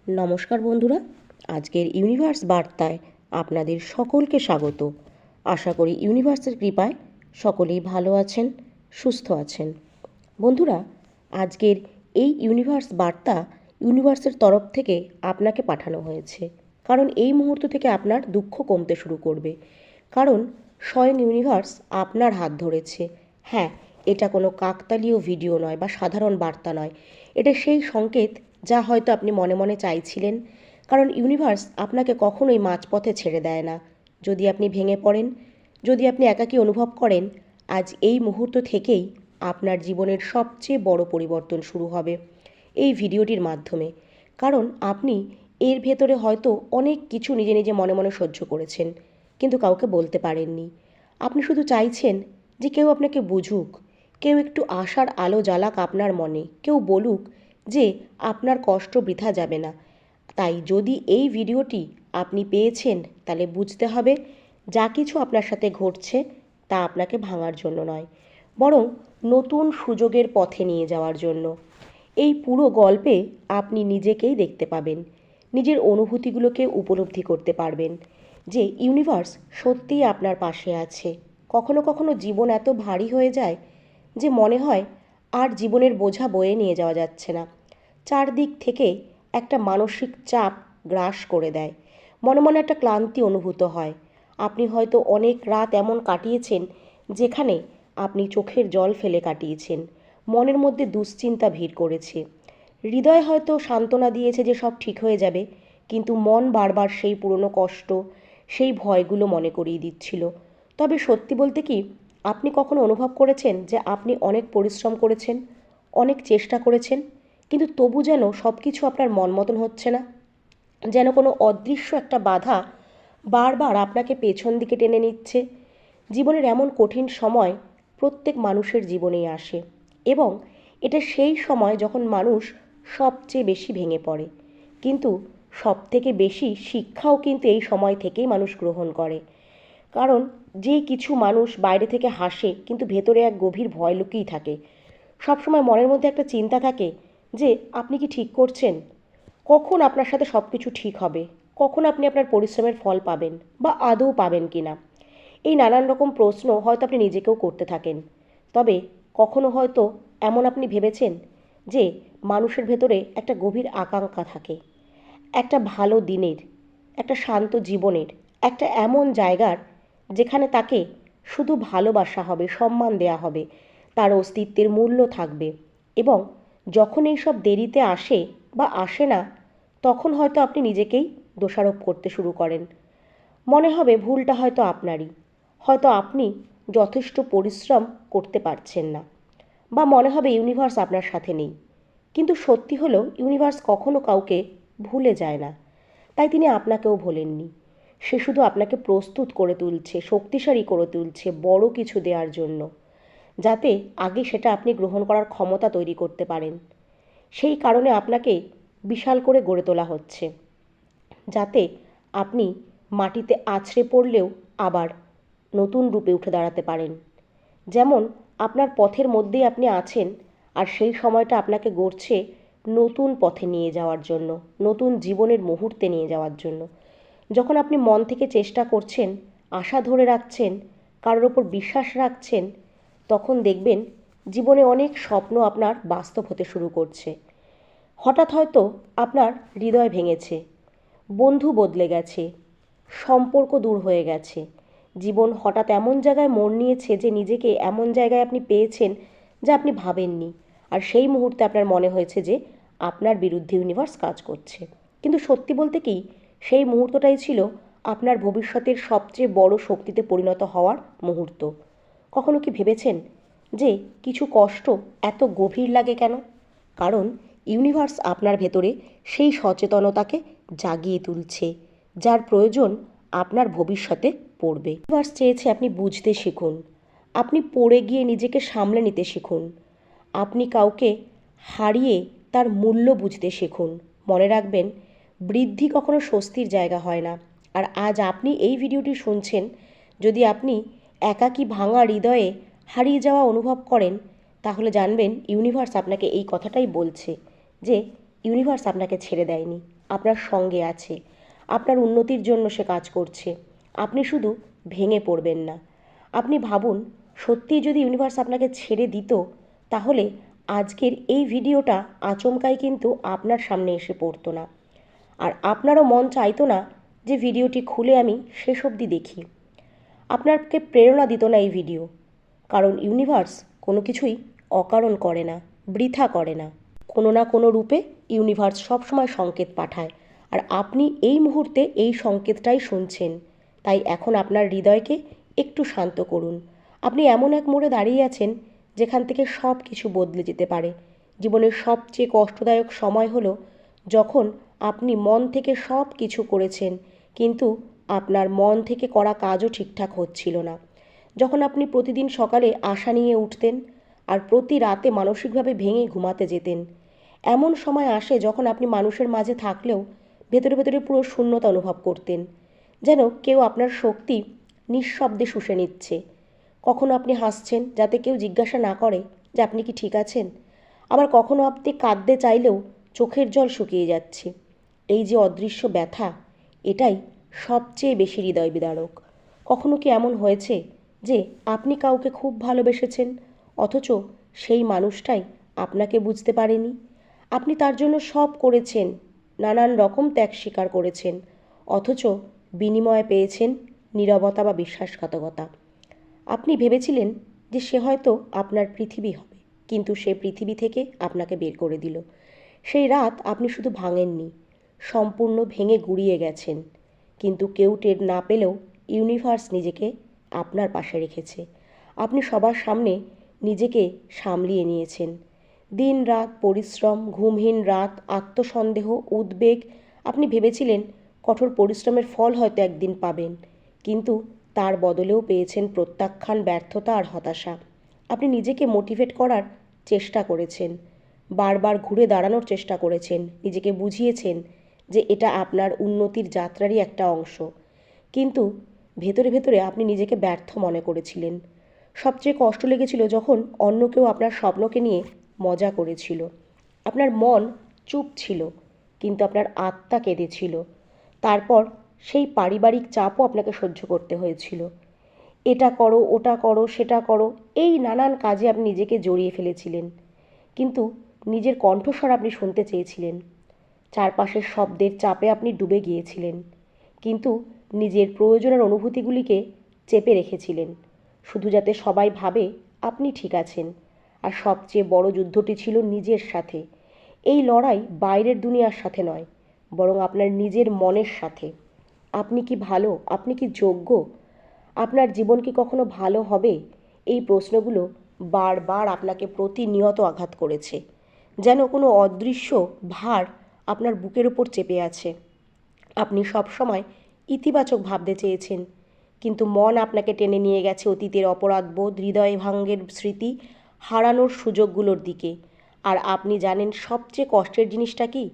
নমস্কার বন্ধুরা, আজকের ইউনিভার্স বার্তায় আপনাদের সকলকে স্বাগত। আশা করি ইউনিভার্সের কৃপায় সকলেই ভালো আছেন, সুস্থ আছেন। বন্ধুরা, আজকের এই ইউনিভার্স বার্তা ইউনিভার্সের তরফ থেকে আপনাকে পাঠানো হয়েছে, কারণ এই মুহূর্ত থেকে আপনার দুঃখ কমতে শুরু করবে। কারণ স্বয়ং ইউনিভার্স আপনার হাত ধরেছে। হ্যাঁ, এটা কোনো কাকতালীয় ভিডিও নয় বা সাধারণ বার্তা নয়, এটা সেই সংকেত যা হয়তো আপনি মনে মনে চাইছিলেন। কারণ ইউনিভার্স আপনাকে কখনোই মাঝপথে ছেড়ে দেয় না। যদি আপনি ভেঙে পড়েন, যদি আপনি একাকী অনুভব করেন, আজ এই মুহূর্ত থেকেই আপনার জীবনের সবচেয়ে বড় পরিবর্তন শুরু হবে এই ভিডিওটির মাধ্যমে। কারণ আপনি এর ভেতরে হয়তো অনেক কিছু নিজে নিজে মনে মনে সহ্য করেছেন, কিন্তু কাউকে বলতে পারেননি। আপনি শুধু চাইছেন যে কেউ আপনাকে বুঝুক, কেউ একটু আশার আলো জ্বালাক আপনার মনে, কেউ বলুক যে আপনার কষ্ট বৃথা যাবে না। তাই যদি এই ভিডিওটি আপনি পেয়েছেন, তাহলে বুঝতে হবে যা কিছু আপনার সাথে ঘটছে তা আপনাকে ভাঙার জন্য নয়, বরং নতুন সুযোগের পথে নিয়ে যাওয়ার জন্য। এই পুরো গল্পে আপনি নিজেকেই দেখতে পাবেন, নিজের অনুভূতিগুলোকে উপলব্ধি করতে পারবেন যে ইউনিভার্স সত্যিই আপনার পাশে আছে। কখনো কখনো জীবন এত ভারী হয়ে যায় যে মনে হয় আর জীবনের বোঝা বয়ে নিয়ে যাওয়া যাচ্ছে না। চারদিক থেকে একটা মানসিক চাপ গ্রাস করে দেয়, মনে মনে একটা ক্লান্তি অনুভূত হয়। আপনি হয়তো অনেক রাত এমন কাটিয়েছেন যেখানে আপনি চোখের জল ফেলে কাটিয়েছেন, মনের মধ্যে দুশ্চিন্তা ভিড় করেছে। হৃদয় হয়তো সান্ত্বনা দিয়েছে যে সব ঠিক হয়ে যাবে, কিন্তু মন বারবার সেই পুরনো কষ্ট, সেই ভয়গুলো মনে করিয়ে দিচ্ছিল। তবে সত্যি বলতে কি, আপনি কখনো অনুভব করেছেন যে আপনি অনেক পরিশ্রম করেছেন, অনেক চেষ্টা করেছেন, কিন্তু তবু যেন সব কিছু আপনার মন মতন হচ্ছে না? যেন কোনো অদৃশ্য একটা বাধা বারবার আপনাকে পেছন দিকে টেনে নিচ্ছে। জীবনের এমন কঠিন সময় প্রত্যেক মানুষের জীবনেই আসে, এবং এটা সেই সময় যখন মানুষ সবচেয়ে বেশি ভেঙে পড়ে। কিন্তু সবথেকে বেশি শিক্ষাও কিন্তু এই সময় থেকেই মানুষ গ্রহণ করে। কারণ যে কিছু মানুষ বাইরে থেকে হাসে, কিন্তু ভেতরে এক গভীর ভয় লুকিয়ে থাকে। সবসময় মনের মধ্যে একটা চিন্তা থাকে যে আপনি কি ঠিক করছেন, কখন আপনার সাথে সব কিছু ঠিক হবে, কখন আপনি আপনার পরিশ্রমের ফল পাবেন বা আদৌ পাবেন কি না। এই নানান রকম প্রশ্ন হয়তো আপনি নিজেকেও করতে থাকেন। তবে কখনো হয়তো এমন আপনি ভেবেছেন যে মানুষের ভেতরে একটা গভীর আকাঙ্ক্ষা থাকে, একটা ভালো দিনের, একটা শান্ত জীবনের, একটা এমন জায়গার যেখানে তাকে শুধু ভালোবাসা হবে, সম্মান দেয়া হবে, তার অস্তিত্বের মূল্য থাকবে। এবং যখন এইসব দেরিতে আসে বা আসে না, তখন হয়তো আপনি নিজেকেই দোষারোপ করতে শুরু করেন। মনে হবে ভুলটা হয়তো আপনারই, হয়তো আপনি যথেষ্ট পরিশ্রম করতে পারছেন না, বা মনে হবে ইউনিভার্স আপনার সাথে নেই। কিন্তু সত্যি হলো ইউনিভার্স কখনো কাউকে ভুলে যায় না, তাই তিনি আপনাকেও ভোলেননি। সে শুধু আপনাকে প্রস্তুত করে তুলছে, শক্তিশালী করে তুলছে বড় কিছু দেওয়ার জন্য, যাতে আগে সেটা আপনি গ্রহণ করার ক্ষমতা তৈরি করতে পারেন। সেই কারণে আপনাকে বিশাল করে গড়ে তোলা হচ্ছে, যাতে আপনি মাটিতে আছড়ে পড়লেও আবার নতুন রূপে উঠে দাঁড়াতে পারেন। যেমন আপনার পথের মধ্যেই আপনি আছেন, আর সেই সময়টা আপনাকে গড়ছে নতুন পথে নিয়ে যাওয়ার জন্য, নতুন জীবনের মুহূর্তে নিয়ে যাওয়ার জন্য। যখন আপনি মন থেকে চেষ্টা করছেন, আশা ধরে রাখছেন, কারোর ওপর বিশ্বাস রাখছেন, তখন দেখবেন জীবনে অনেক স্বপ্ন আপনার বাস্তব হতে শুরু করছে। হঠাৎ হয়তো আপনার হৃদয় ভেঙেছে, বন্ধু বদলে গেছে, সম্পর্ক দূর হয়ে গেছে, জীবন হঠাৎ এমন জায়গায় মোড় নিয়েছে যে নিজেকে এমন জায়গায় আপনি পেয়েছেন যা আপনি ভাবেননি। আর সেই মুহূর্তে আপনার মনে হয়েছে যে আপনার বিরুদ্ধে ইউনিভার্স কাজ করছে। কিন্তু সত্যি বলতে কি, সেই মুহূর্তটাই ছিল আপনার ভবিষ্যতের সবচেয়ে বড় শক্তিতে পরিণত হওয়ার মুহূর্ত। কখনো কি ভেবেছেন যে কিছু কষ্ট এত গভীর লাগে কেন? কারণ ইউনিভার্স আপনার ভেতরে সেই সচেতনতাকে জাগিয়ে তুলছে, যার প্রয়োজন আপনার ভবিষ্যতে পড়বে। ইউনিভার্স চেয়েছে আপনি বুঝতে শিখুন, আপনি পড়ে গিয়ে নিজেকে সামলে নিতে শিখুন, আপনি কাউকে হারিয়ে তার মূল্য বুঝতে শিখুন। মনে রাখবেন, বৃদ্ধি কখনো স্বস্তির জায়গা হয় না। আর আজ আপনি এই ভিডিওটি শুনছেন, যদি আপনি একাকী ভাঙা হৃদয়ে হারিয়ে যাওয়া অনুভব করেন, তাহলে জানবেন ইউনিভার্স আপনাকে এই কথাটাই বলছে যে ইউনিভার্স আপনাকে ছেড়ে দেয়নি, আপনার সঙ্গে আছে, আপনার উন্নতির জন্য সে কাজ করছে। আপনি শুধু ভেঙে পড়বেন না। আপনি ভাবুন, সত্যিই যদি ইউনিভার্স আপনাকে ছেড়ে দিত, তাহলে আজকের এই ভিডিওটা আচমকাই কিন্তু আপনার সামনে এসে পড়তো না। আর আপনারও মন চাইতো না যে ভিডিওটি খুলে আমি শেষ অবধি দেখি। আপনাকে প্রেরণা দিত না এই ভিডিও, কারণ ইউনিভার্স কোনো কিছুই অকারণ করে না, বৃথা করে না। কোনো না কোনো রূপে ইউনিভার্স সবসময় সংকেত পাঠায়, আর আপনি এই মুহূর্তে এই সংকেতটাই শুনছেন। তাই এখন আপনার হৃদয়কে একটু শান্ত করুন। আপনি এমন এক মোড়ে দাঁড়িয়ে আছেন যেখান থেকে সব কিছু বদলে যেতে পারে। জীবনের সবচেয়ে কষ্টদায়ক সময় হলো যখন আপনি মন থেকে সব কিছু করেছেন, কিন্তু আপনার মন থেকে করা কাজও ঠিকঠাক হচ্ছিল না। যখন আপনি প্রতিদিন সকালে আশা নিয়ে উঠতেন আর প্রতি রাতে মানসিকভাবে ভেঙে ঘুমাতে যেতেন। এমন সময় আসে যখন আপনি মানুষের মাঝে থাকলেও ভেতরে ভেতরে পুরো শূন্যতা অনুভব করতেন, যেন কেউ আপনার শক্তি নিঃশব্দে শুষে নিচ্ছে। কখনো আপনি হাসছেন যাতে কেউ জিজ্ঞাসা না করে যে আপনি কি ঠিক আছেন, আবার কখনো আপনি কাঁদতে চাইলেও চোখের জল শুকিয়ে যাচ্ছে। এই যে অদৃশ্য ব্যথা, এটাই সবচেয়ে বেশি হৃদয় বিদারক। কখনো কি এমন হয়েছে যে আপনি কাউকে খুব ভালোবেসেছেন, অথচ সেই মানুষটাই আপনাকে বুঝতে পারেনি? আপনি তার জন্য সব করেছেন, নানান রকম ত্যাগ স্বীকার করেছেন, অথচ বিনিময়ে পেয়েছেন নীরবতা বা বিশ্বাসঘাতকতা। আপনি ভেবেছিলেন যে সে হয়তো আপনার পৃথিবী হবে, কিন্তু সে পৃথিবী থেকে আপনাকে বের করে দিল। সেই রাত আপনি শুধু ভাঙেননি, সম্পূর্ণ ভেঙে গুঁড়িয়ে গেছেন। কিন্তু কেউ টের না পেলেও ইউনিভার্স নিজেকে আপনার পাশে রেখেছে। আপনি সবার সামনে নিজেকে সামলিয়ে নিয়েছেন। দিন রাত পরিশ্রম, ঘুমহীন রাত, আত্মসন্দেহ, উদ্বেগ। আপনি ভেবেছিলেন কঠোর পরিশ্রমের ফল হয়তো একদিন পাবেন, কিন্তু তার বদলেও পেয়েছেন প্রত্যাখ্যান, ব্যর্থতা আর হতাশা। আপনি নিজেকে মোটিভেট করার চেষ্টা করেছেন, বারবার ঘুরে দাঁড়ানোর চেষ্টা করেছেন, নিজেকে বুঝিয়েছেন যে এটা আপনার উন্নতির যাত্রারই একটা অংশ। কিন্তু ভেতরে ভেতরে আপনি নিজেকে ব্যর্থ মনে করেছিলেন। সবচেয়ে কষ্ট লেগেছিল যখন অন্য কেউ আপনার স্বপ্নকে নিয়ে মজা করেছিল। আপনার মন চুপ ছিল, কিন্তু আপনার আত্মা কেঁদেছিল। তারপর সেই পারিবারিক চাপও আপনাকে সহ্য করতে হয়েছিল। এটা করো, ওটা করো, সেটা করো, এই নানান কাজে আপনি নিজেকে জড়িয়ে ফেলেছিলেন। কিন্তু নিজের কণ্ঠস্বর আপনি শুনতে চেয়েছিলেন। চারপাশের শব্দের চাপে আপনি ডুবে গিয়েছিলেন, কিন্তু নিজের প্রয়োজনের অনুভূতিগুলিকে চেপে রেখেছিলেন, শুধু যাতে সবাই ভাবে আপনি ঠিক আছেন। আর সবচেয়ে বড় যুদ্ধটি ছিল নিজের সাথে। এই লড়াই বাইরের দুনিয়ার সাথে নয়, বরং আপনার নিজের মনের সাথে। আপনি কি ভালো? আপনি কি যোগ্য? আপনার জীবন কি কখনো ভালো হবে? এই প্রশ্নগুলো বারবার আপনাকে প্রতিনিয়ত আঘাত করেছে, যেন কোনো অদৃশ্য ভার আপনার বুকের ওপর চেপে আছে। আপনি সবসময় ইতিবাচক ভাবতে চেয়েছেন, কিন্তু মন আপনাকে টেনে নিয়ে গেছে অতীতের অপরাধবোধ, হৃদয় ভাঙ্গের স্মৃতি, হারানোর সুযোগগুলোর দিকে। আর আপনি জানেন সবচেয়ে কষ্টের জিনিসটা কি?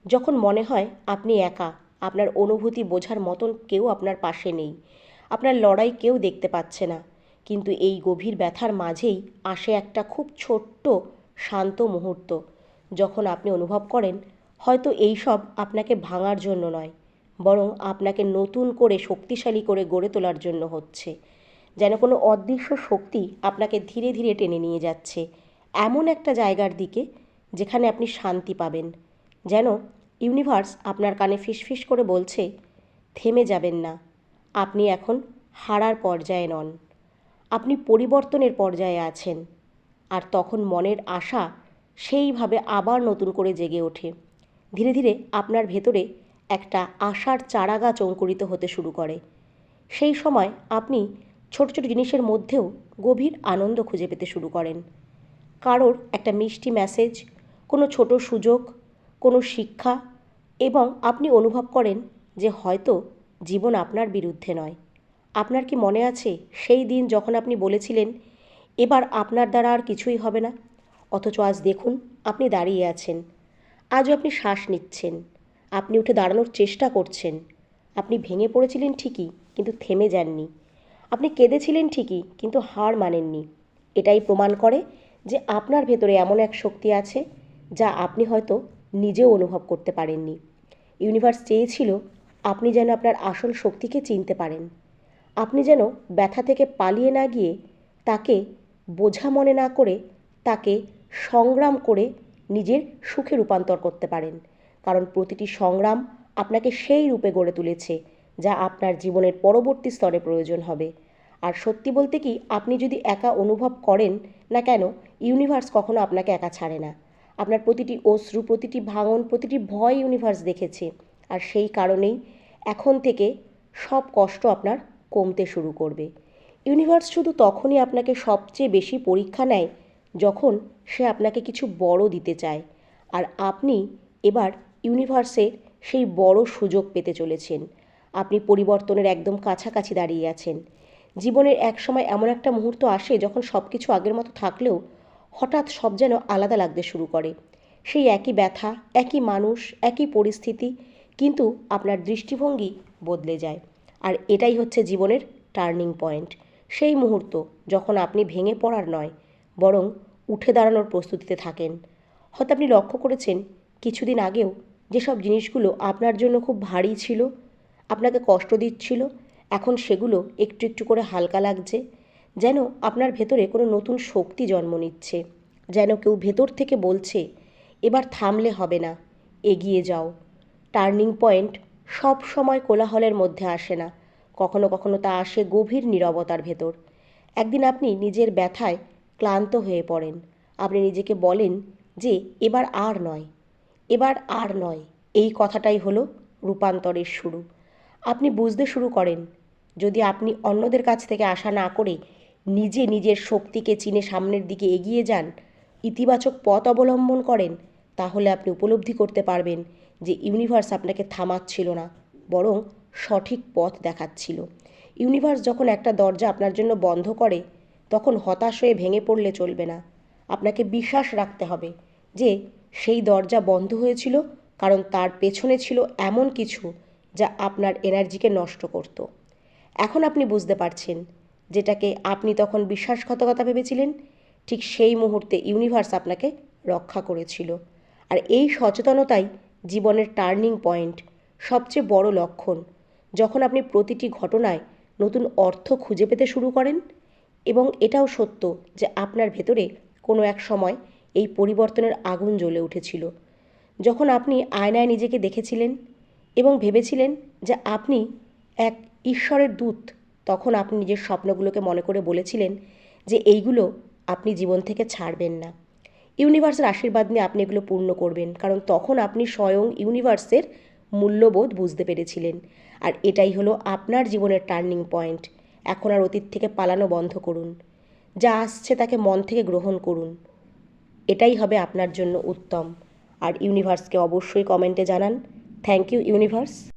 যখন মনে হয় আপনি একা, আপনার অনুভূতি বোঝার মতন কেউ আপনার পাশে নেই, আপনার লড়াই কেউ দেখতে পাচ্ছে না। কিন্তু এই গভীর ব্যথার মাঝেই আসে একটা খুব ছোট্ট শান্ত মুহূর্ত, যখন আপনি অনুভব করেন হয়তো এই সব আপনাকে ভাঙার জন্য নয়, বরং আপনাকে নতুন করে শক্তিশালী করে গড়ে তোলার জন্য হচ্ছে। যেন কোনো অদৃশ্য শক্তি আপনাকে ধীরে ধীরে টেনে নিয়ে যাচ্ছে এমন একটা জায়গার দিকে যেখানে আপনি শান্তি পাবেন। যেন ইউনিভার্স আপনার কানে ফিসফিস করে বলছে, থেমে যাবেন না। আপনি এখন হারার পর্যায়ে নন, আপনি পরিবর্তনের পর্যায়ে আছেন। আর তখন মনের আশা সেইভাবে আবার নতুন করে জেগে ওঠে। ধীরে ধীরে আপনার ভেতরে একটা আশার চারাগাছ অঙ্কুরিত হতে শুরু করে। সেই সময় আপনি ছোট ছোট জিনিসের মধ্যেও গভীর আনন্দ খুঁজে পেতে শুরু করেন। কারোর একটা মিষ্টি মেসেজ, কোনো ছোট সুযোগ, কোনো শিক্ষা, এবং আপনি অনুভব করেন যে হয়তো জীবন আপনার বিরুদ্ধে নয়। আপনার কি মনে আছে সেই দিন যখন আপনি বলেছিলেন এবার আপনার দ্বারা আর কিছুই হবে না? অথচ আজ দেখুন আপনি দাঁড়িয়ে আছেন। আজও আপনি শ্বাস নিচ্ছেন, আপনি উঠে দাঁড়ানোর চেষ্টা করছেন। আপনি ভেঙে পড়েছিলেন ঠিকই, কিন্তু থেমে যাননি। আপনি কেঁদেছিলেন ঠিকই, কিন্তু হার মানেননি। এটাই প্রমাণ করে যে আপনার ভেতরে এমন এক শক্তি আছে যা আপনি হয়তো নিজেও অনুভব করতে পারেননি। ইউনিভার্স চেয়েছিল আপনি যেন আপনার আসল শক্তিকে চিনতে পারেন, আপনি যেন ব্যথা থেকে পালিয়ে না গিয়ে তাকে বোঝা মনে না করে তাকে সংগ্রাম করে নিজের সুখে রূপান্তর করতে পারেন। কারণ প্রতিটি সংগ্রাম আপনাকে সেই রূপে গড়ে তুলেছে যা আপনার জীবনের পরবর্তী স্তরে প্রয়োজন হবে। আর সত্যি বলতে কি, আপনি যদি একা অনুভব করেন না কেন, ইউনিভার্স কখনো আপনাকে একা ছাড়ে না। আপনার প্রতিটি অশ্রু, প্রতিটি ভাঙন, প্রতিটি ভয় ইউনিভার্স দেখেছে। আর সেই কারণেই এখন থেকে সব কষ্ট আপনার কমতে শুরু করবে। ইউনিভার্স শুধু তখনই আপনাকে সবচেয়ে বেশি পরীক্ষা নেয় যখন সে আপনাকে কিছু বড় দিতে চায়। আর আপনি এবার ইউনিভার্সের সেই বড় সুযোগ পেতে চলেছেন। আপনি পরিবর্তনের একদম কাছাকাছি দাঁড়িয়ে আছেন। জীবনের এক সময় এমন একটা মুহূর্ত আসে যখন সব কিছু আগের মতো থাকলেও হঠাৎ সব যেন আলাদা লাগতে শুরু করে। সেই একই ব্যথা, একই মানুষ, একই পরিস্থিতি, কিন্তু আপনার দৃষ্টিভঙ্গি বদলে যায়। আর এটাই হচ্ছে জীবনের টার্নিং পয়েন্ট। সেই মুহূর্ত যখন আপনি ভেঙে পড়ার নয়, বরং উঠে দাঁড়ানোর প্রস্তুতিতে থাকেন। হয়তো আপনি লক্ষ্য করেছেন কিছুদিন আগেও যেসব জিনিসগুলো আপনার জন্য খুব ভারী ছিল, আপনাকে কষ্ট দিচ্ছিল, এখন সেগুলো একটু একটু করে হালকা লাগছে। যেন আপনার ভেতরে কোনো নতুন শক্তি জন্ম নিচ্ছে। যেন কেউ ভেতর থেকে বলছে, এবার থামলে হবে না, এগিয়ে যাও। টার্নিং পয়েন্ট সব সময় কোলাহলের মধ্যে আসে না, কখনো কখনো তা আসে গভীর নীরবতার ভেতর। একদিন আপনি নিজের ব্যথায় ক্লান্ত হয়ে পড়েন। আপনি নিজেকে বলেন যে এবার আর নয়, এবার আর নয়। এই কথাটাই হলো রূপান্তরের শুরু। আপনি বুঝতে শুরু করেন, যদি আপনি অন্যদের কাছ থেকে আশা না করে নিজে নিজের শক্তিকে চিনে সামনের দিকে এগিয়ে যান, ইতিবাচক পথ অবলম্বন করেন, তাহলে আপনি উপলব্ধি করতে পারবেন যে ইউনিভার্স আপনাকে থামাচ্ছিল না, বরং সঠিক পথ দেখাচ্ছিল। ইউনিভার্স যখন একটা দরজা আপনার জন্য বন্ধ করে, তখন হতাশ হয়ে ভেঙে পড়লে চলবে না। আপনাকে বিশ্বাস রাখতে হবে যে সেই দরজা বন্ধ হয়েছিল কারণ তার পেছনে ছিল এমন কিছু যা আপনার এনার্জিকে নষ্ট করত। এখন আপনি বুঝতে পারছেন, যেটাকে আপনি তখন বিশ্বাসঘাতকতা ভেবেছিলেন, ঠিক সেই মুহূর্তে ইউনিভার্স আপনাকে রক্ষা করেছিল। আর এই সচেতনতাই জীবনের টার্নিং পয়েন্ট, সবচেয়ে বড় লক্ষণ। যখন আপনি প্রতিটি ঘটনায় নতুন অর্থ খুঁজে পেতে শুরু করেন, এবং এটাও সত্য যে আপনার ভেতরে কোনো এক সময় এই পরিবর্তনের আগুন জ্বলে উঠেছিল। যখন আপনি আয়নায় নিজেকে দেখেছিলেন এবং ভেবেছিলেন যে আপনি এক ঈশ্বরের দূত, তখন আপনি নিজের স্বপ্নগুলোকে মনে করে বলেছিলেন যে এইগুলো আপনি জীবন থেকে ছাড়বেন না। ইউনিভার্সের আশীর্বাদ নিয়ে আপনি এগুলো পূর্ণ করবেন, কারণ তখন আপনি স্বয়ং ইউনিভার্সের মূল্যবোধ বুঝতে পেরেছিলেন। আর এটাই হলো আপনার জীবনের টার্নিং পয়েন্ট। এখন আর অতীত থেকে পালানো বন্ধ করুন, যা আসছে তাকে মন থেকে গ্রহণ করুন। এটাই হবে আপনার জন্য উত্তম। আর ইউনিভার্সকে অবশ্যই কমেন্টে জানান, থ্যাংক ইউ ইউনিভার্স।